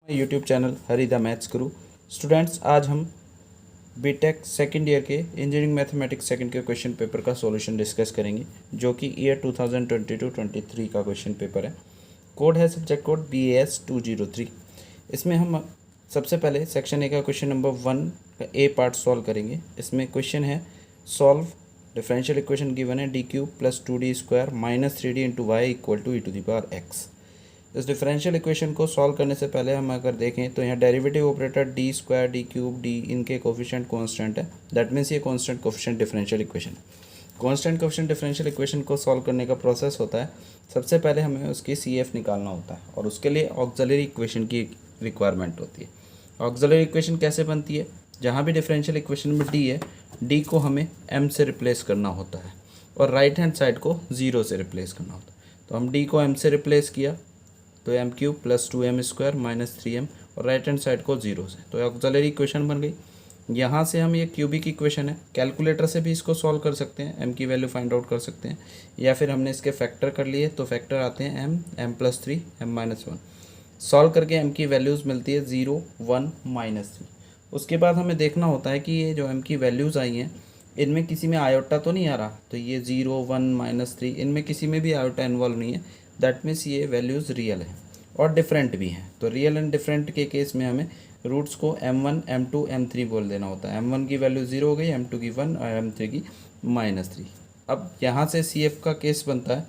YouTube channel Hari the maths Guru. Students, आज हम BTech second year के engineering mathematics second के question paper का सॉल्यूशन डिस्कस करेंगे, जो कि ईयर 2022-23 का क्वेश्चन पेपर है। कोड है सब्जेक्ट कोड BAS 203। इसमें हम सबसे पहले सेक्शन ए का क्वेश्चन नंबर 1 का ए पार्ट सॉल्व करेंगे। इसमें क्वेश्चन है सॉल्व डिफरेंशियल इक्वेशन गिवन है d³ + 2d² - 3d into Y equal to e⁻x। इस डिफरेंशियल इक्वेशन को सॉल्व करने से पहले हम अगर देखें तो यहाँ derivative operator d² d³ d इनके कोफिशिएंट कांस्टेंट है। दैट मीन्स ये constant coefficient differential equation. Constant coefficient differential equation को सॉल्व करने का प्रोसेस होता है, सबसे पहले हमें उसकी CF निकालना होता है और उसके लिए ऑक्सिलरी इक्वेशन की रिक्वायरमेंट होती है। ऑक्सिलरी इक्वेशन कैसे बनती है? जहाँ भी डिफरेंशियल इक्वेशन में d है, d को हमें m से रिप्लेस करना होता है और राइट हैंड साइड को 0 से रिप्लेस करना होता है। तो हम d को m से रिप्लेस किया तो m³ + 2m² - 3m और राइट हैंड साइड को 0 से, तो ऑक्सिलरी इक्वेशन बन गई। यहाँ से हम ये क्यूबिक इक्वेशन है, कैलकुलेटर से भी इसको सॉल्व कर सकते हैं, m की वैल्यू फाइंड आउट कर सकते हैं, या फिर हमने इसके फैक्टर कर लिए तो फैक्टर आते हैं m + 3 m - 1। सॉल्व करके m की वैल्यूज़ मिलती है 0 1 -3। उसके बाद हमें देखना होता है कि ये जो m की वैल्यूज़ आई हैं इनमें किसी में आयोटा तो नहीं आ रहा, तो ये 0 1 -3 इनमें किसी में भी आयोटा इन्वॉल्व नहीं है। दैट मीन्स ये वैल्यूज़ रियल हैं और डिफरेंट भी हैं। तो रियल एंड डिफरेंट के केस में हमें रूट्स को m1 m2 m3 बोल देना होता है। m1 की वैल्यू 0 हो गई, m2 की 1 और m3 की -3। अब यहाँ से CF का केस बनता है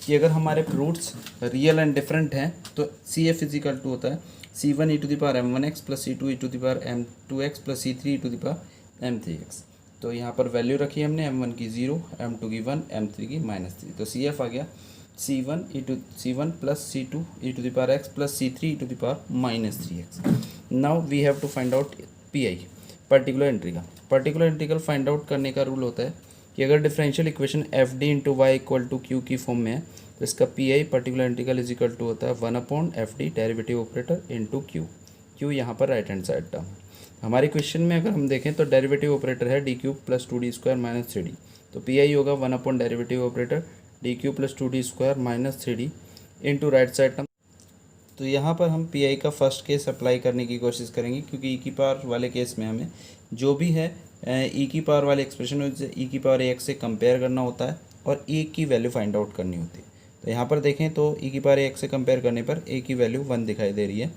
कि अगर हमारे रूट्स रियल एंड डिफरेंट हैं तो CF इजिकल टू होता है C1 e⁻m1x + C2 e⁻m2x + C3 e⁻m3x। तो यहाँ पर वैल्यू रखी हमने m1 की 0, m2 की 1, m3 की -3। तो CF आ गया C1 + C2 e⁻x + C3 e⁻−3x। Now we have to find out PI, particular integral. Particular integral find out करने का रूल होता है कि अगर differential equation FD × y = Q की फॉर्म में है तो इसका PI particular integral is equal to होता है 1/FD derivative operator into Q यहाँ पर राइट हैंड साइड टर्म। हमारे क्वेश्चन में अगर हम देखें तो डेरिवेटिव ऑपरेटर है d³ + 2d² - 3d, तो PI होगा 1/ derivative operator d³ + 2d² - 3d into right side term. तो यहाँ पर हम PI का फर्स्ट केस अप्लाई करने की कोशिश करेंगे, क्योंकि e⁻ वाले केस में हमें जो भी है e⁻ वाले एक्सप्रेशन e⁻AX से कंपेयर करना होता है और a की वैल्यू फाइंड आउट करनी होती है। तो यहाँ पर देखें तो e⁻AX से कंपेयर करने पर a की वैल्यू 1 दिखाई दे रही है,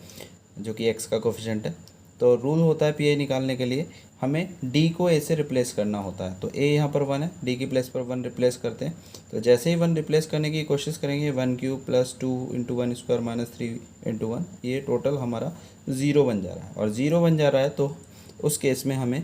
जो कि x का कोफिशिएंट है। तो रूल होता है PI निकालने के लिए हमें d को a से रिप्लेस करना होता है। तो a यहाँ पर 1 है, d की प्लेस पर 1 रिप्लेस करते हैं। तो जैसे ही 1 रिप्लेस करने की कोशिश करेंगे 1³ + 2 × 1² - 3 × 1, ये टोटल हमारा 0 बन जा रहा है। और 0 बन जा रहा है तो उस केस में हमें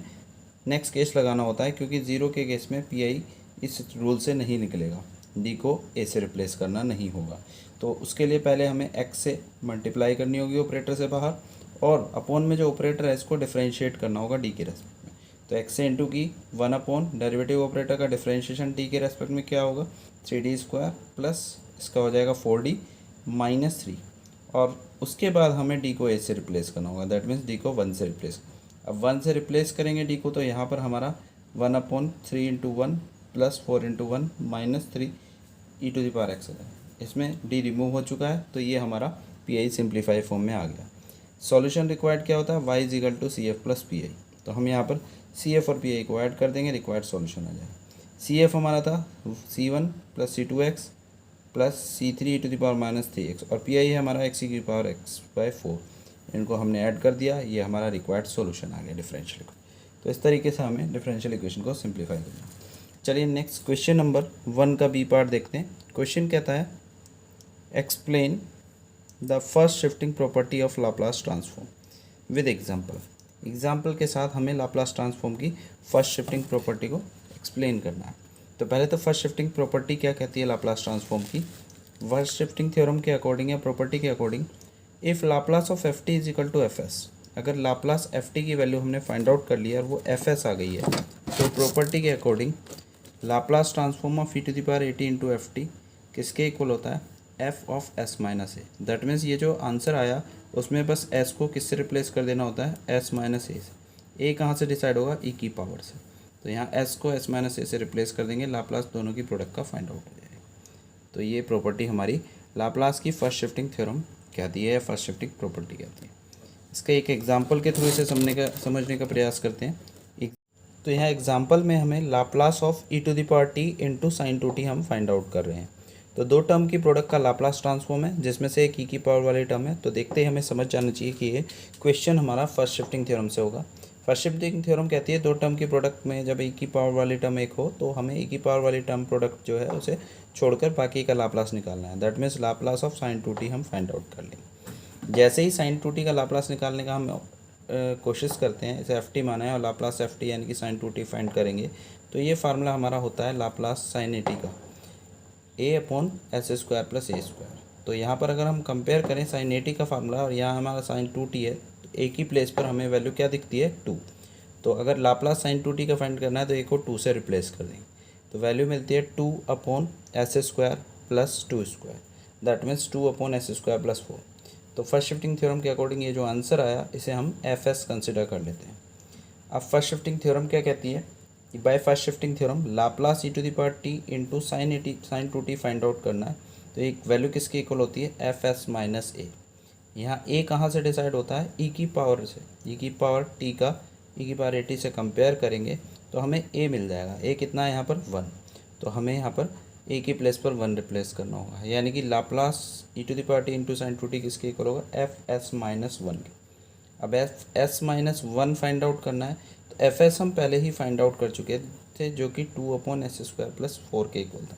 नेक्स्ट केस लगाना होता है, क्योंकि 0 के केस में PI इस रूल से नहीं निकलेगा, d को a से रिप्लेस करना नहीं होगा। तो उसके लिए पहले हमें x से मल्टीप्लाई करनी होगी ऑपरेटर से बाहर, और अपॉन में जो ऑपरेटर है इसको डिफरेंशिएट करना होगा d के रेस्पेक्ट में। तो x से इंटू की 1/ डेरिवेटिव ऑपरेटर का डिफरेंशिएशन d के रेस्पेक्ट में क्या होगा 3d² प्लस इसका हो जाएगा 4d - 3, और उसके बाद हमें d को a से रिप्लेस करना होगा। दैट मीन्स d को 1 से रिप्लेस। अब 1 से रिप्लेस करेंगे d को, तो यहाँ पर हमारा 1/3 × 1 + 4 × 1 - 3 e⁻x है। इसमें d रिमूव हो चुका है, तो ये हमारा PI सिंप्लीफाई फॉर्म में आ गया। सॉल्यूशन रिक्वायर्ड क्या होता है y = CF + PI। तो हम यहाँ पर CF और PI को ऐड कर देंगे, रिक्वायर्ड सॉल्यूशन आ जाएगा। CF हमारा था C1 + C2x + C3 e⁻−3x और PI है हमारा x⁻x/4। इनको हमने ऐड कर दिया, ये हमारा रिक्वायर्ड सॉल्यूशन आ गया डिफरेंशियल। तो इस तरीके से हमें डिफरेंशियल इक्वेशन को सिंप्लीफाई करना है। चलिए नेक्स्ट क्वेश्चन नंबर 1 का B पार्ट देखते हैं। क्वेश्चन कहता है explain the first shifting property of Laplace transform with example. Example के साथ हमें लाप्लास ट्रांसफॉर्म की फर्स्ट शिफ्टिंग प्रॉपर्टी को एक्सप्लेन करना है। तो पहले तो फर्स्ट शिफ्टिंग प्रॉपर्टी क्या कहती है लाप्लास ट्रांसफॉर्म की? फर्स्ट शिफ्टिंग थ्योरम के अकॉर्डिंग या प्रॉपर्टी के according, if Laplace of FT is equal to FS, अगर लाप्लास FT की वैल्यू हमने फाइंड आउट कर लिया और वो FS आ गई है, तो प्रॉपर्टी के according Laplace transform of e⁻AT × FT किसके इक्वल होता है f of s - a। That means ये जो आंसर आया उसमें बस s को किससे रिप्लेस कर देना होता है s - a से। a कहाँ से डिसाइड होगा e की पावर से। तो यहाँ s को s - a से रिप्लेस कर देंगे, लाप्लास दोनों की प्रोडक्ट का फाइंड आउट हो जाएगा। तो ये प्रॉपर्टी हमारी लाप्लास की फर्स्ट शिफ्टिंग थ्योरम कहती है, फर्स्ट शिफ्टिंग प्रॉपर्टी कहती है। इसका एक एग्जाम्पल के थ्रू इसे समझने का प्रयास करते हैं। तो यहाँ एग्जाम्पल में हमें Laplace of e to the power t into sine two t हम फाइंड आउट कर रहे हैं। तो दो टर्म की प्रोडक्ट का लाप्लास ट्रांसफॉर्म है, जिसमें से एक e की पावर वाली टर्म है। तो देखते ही हमें समझ जाना चाहिए कि ये क्वेश्चन हमारा फर्स्ट शिफ्टिंग थ्योरम से होगा। फर्स्ट शिफ्टिंग थ्योरम कहती है दो टर्म की प्रोडक्ट में जब e की पावर वाली टर्म एक हो तो हमें e की पावर वाली टर्म प्रोडक्ट जो है उसे छोड़कर बाकी का लाप्लास निकालना है। That means Laplace of sine two t हम फाइंड आउट कर लेंगे। जैसे ही साइन टू टी का लाप्लास निकालने का हम कोशिश करते हैं, इसे एफ टी माना है और लाप्लास एफ टी यानी कि साइन टू टी फाइंड करेंगे, तो ये फार्मूला हमारा होता है लाप्लास साइन ए टी का ए अपॉन एस स्क्वायर प्लस ए स्क्वायर। तो यहाँ पर अगर हम कंपेयर करें साइन ए टी का फार्मूला और यहाँ हमारा साइन टू टी है, तो ए की प्लेस पर हमें वैल्यू क्या दिखती है, टू। तो अगर लाप्लास साइन टू टी का फाइंड करना है तो ए को टू से रिप्लेस कर देंगे, तो वैल्यू मिलती है two upon s square plus two square. That means two upon s square plus four. तो फर्स्ट शिफ्टिंग थ्योरम के अकॉर्डिंग ये जो आंसर आया इसे हम एफ एस कंसिडर कर लेते हैं। अब फर्स्ट शिफ्टिंग थ्योरम क्या कहती है कि by first shifting theorem Laplace e to the power t into sine two t find out करना है। तो एक वैल्यू किसके इक्वल होती है, एफ एस माइनस ए। यहाँ ए कहाँ से डिसाइड होता है, ई की पावर से। ई की पावर टी का ई की पावर ए टी से कंपेयर करेंगे तो हमें ए मिल जाएगा। ए कितना है यहाँ पर, वन। तो हमें यहाँ पर ए की प्लेस पर वन रिप्लेस करना होगा, यानी कि Laplace e to the power t into sine two t किसके इक्वल होगा, एफ एस माइनस वन के। अब F s minus one find out करना है, तो एफ एस हम पहले ही फाइंड आउट कर चुके थे जो कि two upon s square plus four के इक्वल था।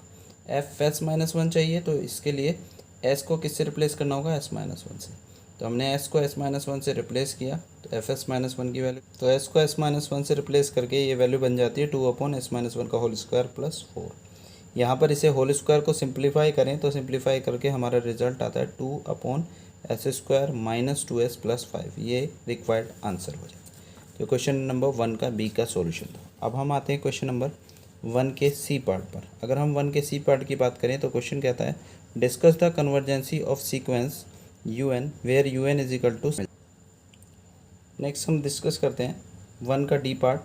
एफ एस माइनस वन चाहिए, तो इसके लिए एस को किससे रिप्लेस करना होगा, एस माइनस वन से। तो हमने एस को एस माइनस वन से रिप्लेस किया, तो एफ एस माइनस वन की वैल्यू, तो एस को एस माइनस वन से रिप्लेस करके ये वैल्यू बन जाती है two upon S minus one का होल स्क्वायर प्लस फोर। यहाँ पर इसे होल स्क्वायर को सिंप्लीफाई करें तो सिंप्लीफाई करके हमारा रिजल्ट आता है two upon s square minus two S plus five. ये रिक्वायर्ड आंसर हो जाए। तो क्वेश्चन नंबर वन का बी का सॉल्यूशन था। अब हम आते हैं क्वेश्चन नंबर वन के सी पार्ट पर। अगर हम वन के सी पार्ट की बात करें तो क्वेश्चन कहता है discuss the convergency of sequence U N where U N is equal to. Next हम डिस्कस करते हैं वन का डी पार्ट।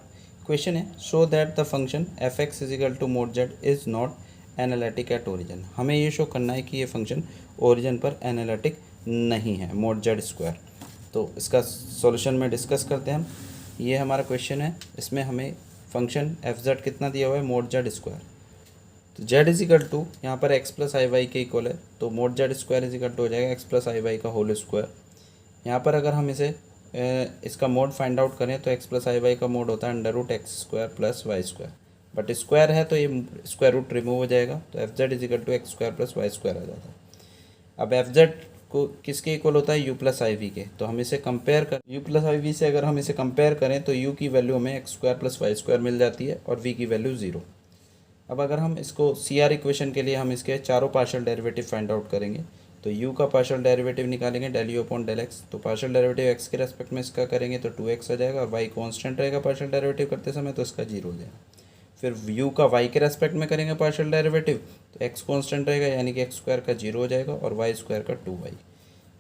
क्वेश्चन है show that the function F X is equal to mod Z is not analytic at origin. हमें ये show करना है कि ये फंक्शन ओरिजिन पर एनालिटिक नहीं है, मोड जेड स्क्वायर। तो इसका सॉल्यूशन में डिस्कस करते हैं हम। ये हमारा क्वेश्चन है, इसमें हमें फंक्शन एफ जेड कितना दिया हुआ है, मोड जेड स्क्वायर। तो जेड इज इक्वल टू यहाँ पर एक्स प्लस आई वाई के इक्वल है, तो mod z square is equal to हो जाएगा एक्स प्लस आई वाई का होल स्क्वायर। यहाँ पर अगर हम इसे इसका मोड फाइंड आउट करें तो एक्स प्लस आई वाई का मोड होता है under root x square plus y square, but square है तो ये स्क्वायर रूट रिमूव हो जाएगा, तो f z is equal to x square plus y square आ जाता है। अब एफ जेड को किसके इक्वल होता है, यू प्लस आई वी के। तो हम इसे कंपेयर कर यू प्लस आई वी से अगर हम इसे कंपेयर करें तो यू की वैल्यू हमें x square plus y square मिल जाती है और वी की वैल्यू ज़ीरो। अब अगर हम इसको सी आर इक्वेशन के लिए हम इसके चारों पार्शियल डेरिवेटिव फाइंड आउट करेंगे, तो u का पार्शियल डेरिवेटिव निकालेंगे del u upon del x. तो पार्शियल डेरिवेटिव x के रेस्पेक्ट में इसका करेंगे तो 2x आ जाएगा और y कांस्टेंट रहेगा पार्शियल डेरिवेटिव करते समय, तो इसका जीरो हो जाएगा। फिर u का y के रेस्पेक्ट में करेंगे पार्शियल डेरिवेटिव, तो x कांस्टेंट रहेगा यानी कि एक्स स्क्वायर का जीरो हो जाएगा और वाई स्क्वायर का 2y।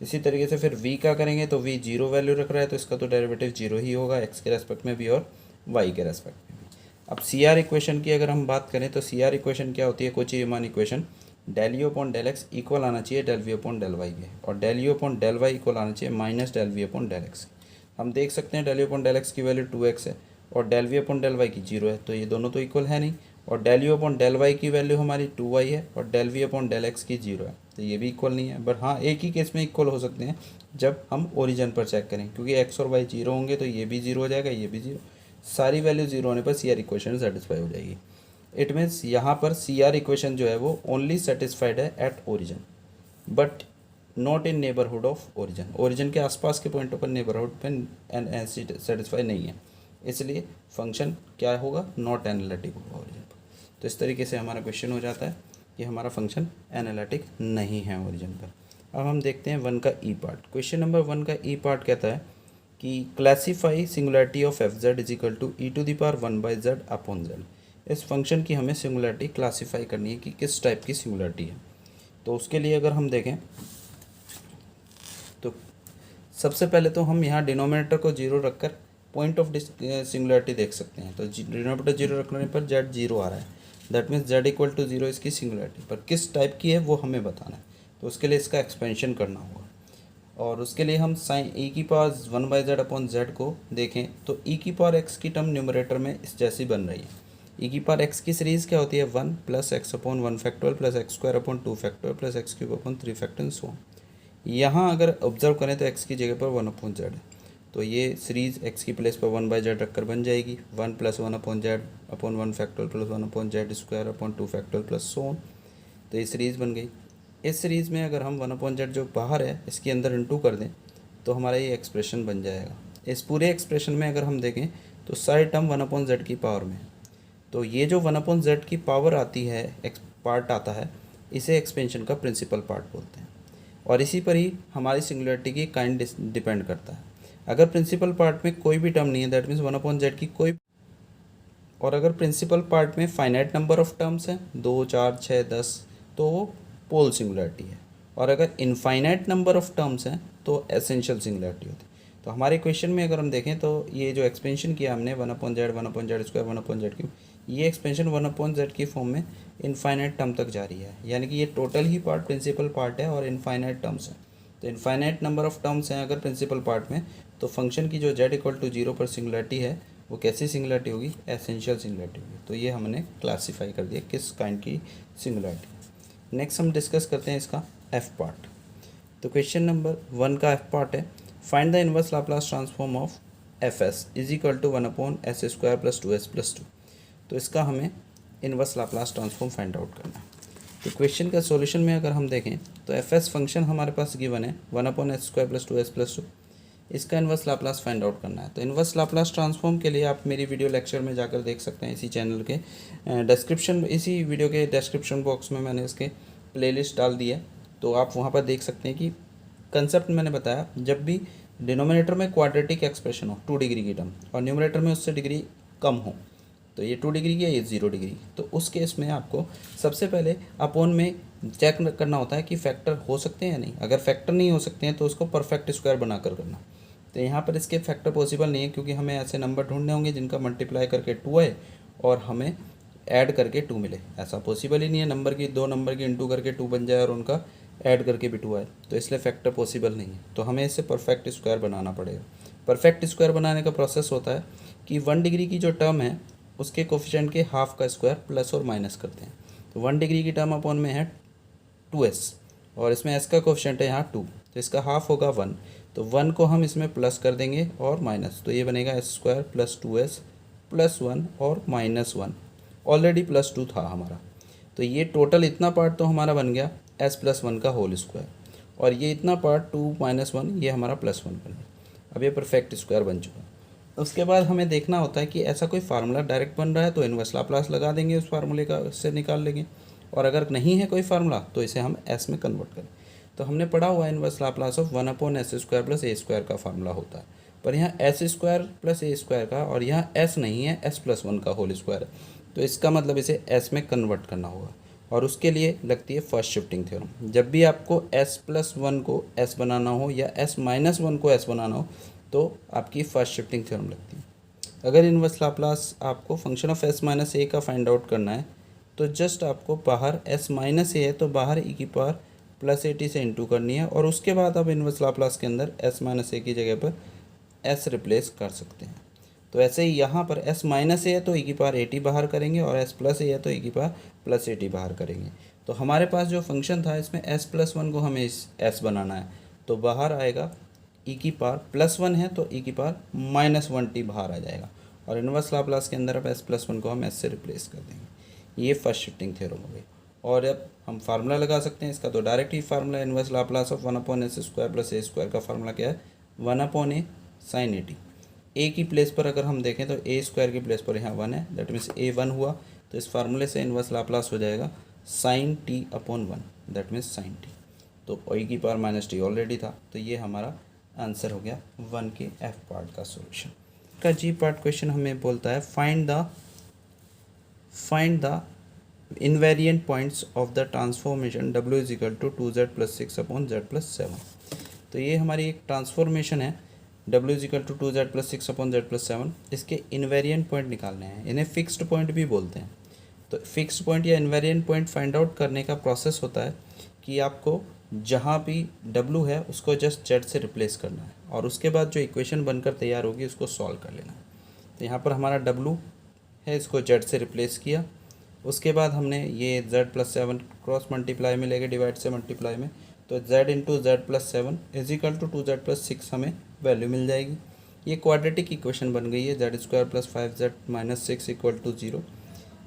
इसी तरीके से फिर v का करेंगे तो v जीरो वैल्यू रख रहा है तो इसका तो डेरिवेटिव जीरो ही होगा, x के रेस्पेक्ट में भी और y के रेस्पेक्ट में भी। अब सी आर इक्वेशन की अगर हम बात करें तो सी आर इक्वेशन क्या होती है, Cauchy Riemann equation. Del u upon del x equal आना चाहिए del v upon del y के, और del u upon del y equal आना चाहिए minus del v upon del x. हम देख सकते हैं del u upon del x की वैल्यू 2x है और del v upon del y की जीरो है, तो ये दोनों तो इक्वल है नहीं। और del u upon del y की वैल्यू हमारी 2y है और del v upon del x की जीरो है, तो ये भी इक्वल नहीं है। बट हाँ, एक ही केस में इक्वल हो सकते हैं जब हम ओरिजिन पर चेक करें, क्योंकि एक्स और वाई जीरो होंगे तो ये भी जीरो हो जाएगा, ये भी जीरो। सारी वैल्यू जीरो होने पर सी आर इक्वेशन सेटिस्फाई हो जाएगी। इट मीन्स यहाँ पर सी आर इक्वेशन जो है वो ओनली सेटिस्फाइड है at origin but not in neighbourhood of origin. Origin के आसपास के पॉइंटों पर नेबरहुड पर सेटिस्फाई नहीं है, इसलिए फंक्शन क्या होगा, नॉट एनालिटिक होगा ओरिजिन पर। तो इस तरीके से हमारा क्वेश्चन हो जाता है कि हमारा फंक्शन एनालिटिक नहीं है ओरिजिन पर। अब हम देखते हैं वन का e part. Question number one का ई पार्ट कहता है कि classify singularity of f z is equal to e to the power one by z upon z. इस फंक्शन की हमें सिंगुलरिटी क्लासीफाई करनी है कि किस टाइप की सिंगुलरिटी है। तो उसके लिए अगर हम देखें तो सबसे पहले तो हम यहाँ डिनोमिनेटर को जीरो रखकर पॉइंट ऑफ सिंगुलरिटी देख सकते हैं। तो डिनोमिनेटर जीरो रखने पर जेड जीरो आ रहा है, that means z equal to zero इसकी सिंगुलरिटी, पर किस टाइप की है वो हमें बताना है। तो उसके लिए इसका एक्सपेंशन करना होगा और उसके लिए हम साइन e की पावर 1/z अपॉन z को देखें तो e की पावर x की टर्म न्यूमरेटर में इस जैसी बन रही है। e की पावर x की सीरीज़ क्या होती है 1 plus x upon 1 factorial plus x square upon 2 factorial plus x cube upon 3 factorial so. यहाँ अगर ऑब्जर्व करें तो x की जगह पर 1 अपॉन z है, तो ये सीरीज़ x की प्लेस पर 1/z रखकर बन जाएगी 1 plus 1 upon z upon 1 factorial plus 1 upon z square upon 2 factorial plus so. तो ये सीरीज़ बन गई। इस सीरीज़ में अगर हम 1 अपॉन जेड जो बाहर है इसके अंदर इंटू कर दें तो हमारा ये एक्सप्रेशन बन जाएगा। इस पूरे एक्सप्रेशन में अगर हम देखें तो सारी टर्म 1 अपॉन जेड की पावर में, तो ये जो 1 अपॉन जेड की पावर आती है पार्ट आता है, इसे एक्सपेंशन का प्रिंसिपल पार्ट बोलते हैं। और इसी पर ही हमारी सिंगुलरिटी की काइंड डिपेंड करता है। अगर प्रिंसिपल पार्ट में कोई भी टर्म नहीं है दैट मीन्स 1 अपॉन जेड की कोई, और अगर प्रिंसिपल पार्ट में फाइनाइट नंबर ऑफ टर्म्स हैं 2 4 6 10 तो वो पोल सिंगुलरिटी है, और अगर इनफाइनाइट नंबर ऑफ टर्म्स हैं तो एसेंशियल सिंगुलरिटी होती है। तो हमारे क्वेश्चन में अगर हम देखें तो ये जो एक्सपेंशन किया हमने 1 upon Z square 1 upon Z cube, ये एक्सपेंशन 1 अपॉन जेड की फॉर्म में इनफाइनाइट टर्म तक जा रही है, यानी कि ये टोटल ही पार्ट प्रिंसिपल पार्ट है और इनफाइनाइट टर्म्स है। तो इनफाइनाइट नंबर ऑफ टर्म्स हैं अगर प्रिंसिपल पार्ट में, तो फंक्शन की जो z इक्वल टू 0 पर सिंगुलरिटी है वो कैसी सिंगुलरिटी होगी, एसेंशियल सिंगुलरिटी होगी। तो ये हमने क्लासीफाई कर दिया किस काइंड की सिंगुलरिटी। नेक्स्ट हम डिस्कस करते हैं इसका एफ पार्ट। तो क्वेश्चन नंबर 1 का एफ पार्ट है, find the inverse Laplace transform of f s is equal to 1 upon s square plus 2s plus 2। तो इसका हमें inverse Laplace transform find out करना है। तो क्वेश्चन का सॉल्यूशन में अगर हम देखें तो एफ एस फंक्शन हमारे पास गिवन है 1 upon s square plus 2s plus 2, इसका इनवर्स लाप्लास फाइंड आउट करना है। तो इनवर्स लाप्लास ट्रांसफॉर्म के लिए आप मेरी वीडियो लेक्चर में जाकर देख सकते हैं, इसी चैनल के डिस्क्रिप्शन, इसी वीडियो के डिस्क्रिप्शन बॉक्स में मैंने इसके प्लेलिस्ट डाल दी है, तो आप वहाँ पर देख सकते हैं कि कंसेप्ट मैंने बताया। जब भी डिनोमिनेटर में क्वाड्रेटिक एक्सप्रेशन हो 2 डिग्री की टर्म और न्यूमरेटर में उससे डिग्री कम हो, तो ये 2 डिग्री की है, ये 0 डिग्री, तो उस केस में आपको सबसे पहले अपॉन में चेक करना होता है कि फैक्टर हो सकते हैं या नहीं। अगर फैक्टर नहीं हो सकते हैं तो उसको परफेक्ट स्क्वायर बनाकर करना। तो यहाँ पर इसके फैक्टर पॉसिबल नहीं है, क्योंकि हमें ऐसे नंबर ढूंढने होंगे जिनका मल्टीप्लाई करके 2 आए और हमें ऐड करके 2 मिले। ऐसा पॉसिबल ही नहीं है नंबर की, 2 नंबर की इंटू करके 2 बन जाए और उनका ऐड करके भी 2 आए, तो इसलिए फैक्टर पॉसिबल नहीं है। तो हमें इसे परफेक्ट स्क्वायर बनाना पड़ेगा। परफेक्ट स्क्वायर बनाने का प्रोसेस होता है कि 1 डिग्री की जो टर्म है उसके कोफिशिएंट के हाफ का स्क्वायर प्लस और माइनस करते हैं। तो 1 डिग्री की टर्म अपॉन में है 2s और इसमें s का कोफिशिएंट है यहाँ 2, तो इसका हाफ होगा 1, तो 1 को हम इसमें प्लस कर देंगे और माइनस, तो ये बनेगा s square plus 2s plus 1 और माइनस 1, ऑलरेडी प्लस 2 था हमारा। तो ये टोटल इतना पार्ट तो हमारा बन गया s प्लस 1 का होल स्क्वायर, और ये इतना पार्ट 2 माइनस 1 ये हमारा प्लस 1 बन गया। अब ये परफेक्ट स्क्वायर बन चुका। उसके बाद हमें देखना होता है कि ऐसा कोई फार्मूला डायरेक्ट बन रहा है तो इनवर्स लाप्लास लगा देंगे उस फार्मूले का, उससे निकाल लेंगे, और अगर नहीं है कोई फार्मूला तो इसे हम s में कन्वर्ट करें। तो हमने पढ़ा हुआ inverse Laplace of 1 upon s square plus A square का फार्मूला होता है, पर यहाँ एस स्क्वायर प्लस ए स्क्वायर का, और यहाँ s नहीं है, s प्लस 1 का होल स्क्वायर है, तो इसका मतलब इसे s में कन्वर्ट करना होगा, और उसके लिए लगती है फर्स्ट शिफ्टिंग थ्योरम। जब भी आपको s प्लस 1 को s बनाना हो या s माइनस 1 को s बनाना हो तो आपकी फर्स्ट शिफ्टिंग थ्योरम लगती है। अगर इनवर्स लाप्लास आपको फंक्शन ऑफ s माइनस ए का फाइंड आउट करना है तो जस्ट आपको बाहर s माइनस ए है तो बाहर e की पावर प्लस 80 से इंटू करनी है, और उसके बाद आप इनवर्स लाप्लास के अंदर s माइनस ए की जगह पर s रिप्लेस कर सकते हैं। तो ऐसे ही यहाँ पर s माइनस ए है तो e की पावर 80 बाहर करेंगे, और s प्लस ए है तो e की पावर प्लस 80 बाहर करेंगे। तो हमारे पास जो फंक्शन था इसमें s प्लस 1 को हमें s बनाना है, तो बाहर आएगा e की पावर प्लस 1 है तो e की पावर माइनस 1t बाहर आ जाएगा, और इनवर्स लाप्लास के अंदर अब s प्लस 1 को हम s से रिप्लेस कर देंगे। ये फर्स्ट शिफ्टिंग थ्योरम हो गई। और अब हम फार्मूला लगा सकते हैं इसका, तो direct he formula inverse Laplace of 1 upon s square plus A square का फार्मूला क्या है, 1 अपॉन ए साइन 80। ए की प्लेस पर अगर हम देखें तो ए स्क्वायर की प्लेस पर यहाँ 1 है, दैट मीन्स ए 1 हुआ, तो इस फार्मूले से इनवर्स लाप्लास हो जाएगा sine t upon 1, that means sine t. तो ए की पावर माइनस टी ऑलरेडी था, तो ये हमारा आंसर हो गया 1 के एफ पार्ट का सॉल्यूशन। का जी पार्ट क्वेश्चन हमें बोलता है find the invariant points of the transformation w is equal to 2z plus 6 upon z plus 7। तो ये हमारी एक ट्रांसफॉर्मेशन है, w is equal to 2z plus 6 upon z plus 7। इसके इनवेरिएंट पॉइंट निकालने हैं, इन्हें फिक्स्ड पॉइंट भी बोलते हैं। तो फिक्स्ड पॉइंट या इनवेरिएंट पॉइंट फाइंड आउट करने का प्रोसेस होता है कि आपको जहाँ भी w है उसको जस्ट z से रिप्लेस करना है और उसके बाद जो इक्वेशन बनकर तैयार होगी उसको सॉल्व कर लेना है। तो यहाँ पर हमारा w है, इसको z से रिप्लेस किया, उसके बाद हमने ये z+7 क्रॉस मल्टीप्लाई में लेके डिवाइड से मल्टीप्लाई में, तो z into z+7 is equal to 2z+6 हमें वैल्यू मिल जाएगी। ये क्वाड्रेटिक इक्वेशन बन गई है, z² + 5z - 6 = 0।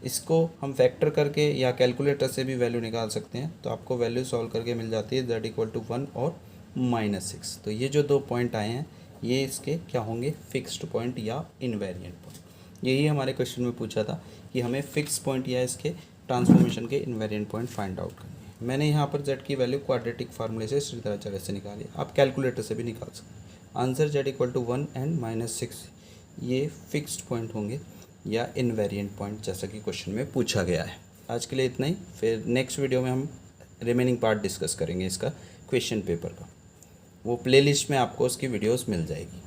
इसको हम फैक्टर करके या कैलकुलेटर से भी वैल्यू निकाल सकते हैं, तो आपको वैल्यू सॉल्व करके मिल जाती है z = 1 और -6। तो ये जो 2 पॉइंट आए हैं ये इसके क्या होंगे, फिक्स्ड पॉइंट या इनवेरिएंट पॉइंट। यही हमारे क्वेश्चन में पूछा था कि हमें फिक्स पॉइंट या इसके ट्रांसफॉर्मेशन के इनवेरिएंट पॉइंट फाइंड आउट करने हैं। मैंने यहाँ पर z की वैल्यू क्वाड्रेटिक फार्मूले से श्रीधराचार्य से निकाली, आप कैलकुलेटर से भी निकाल सकते हैं। आंसर z = 1 एंड -6 ये फिक्स्ड पॉइंट होंगे या इनवेरिएंट पॉइंट, जैसा कि क्वेश्चन में पूछा गया है। आज के लिए इतना ही, फिर नेक्स्ट वीडियो में हम रिमेनिंग पार्ट डिस्कस करेंगे इसका क्वेश्चन पेपर का। वो प्लेलिस्ट में आपको उसकी वीडियोस मिल जाएगी।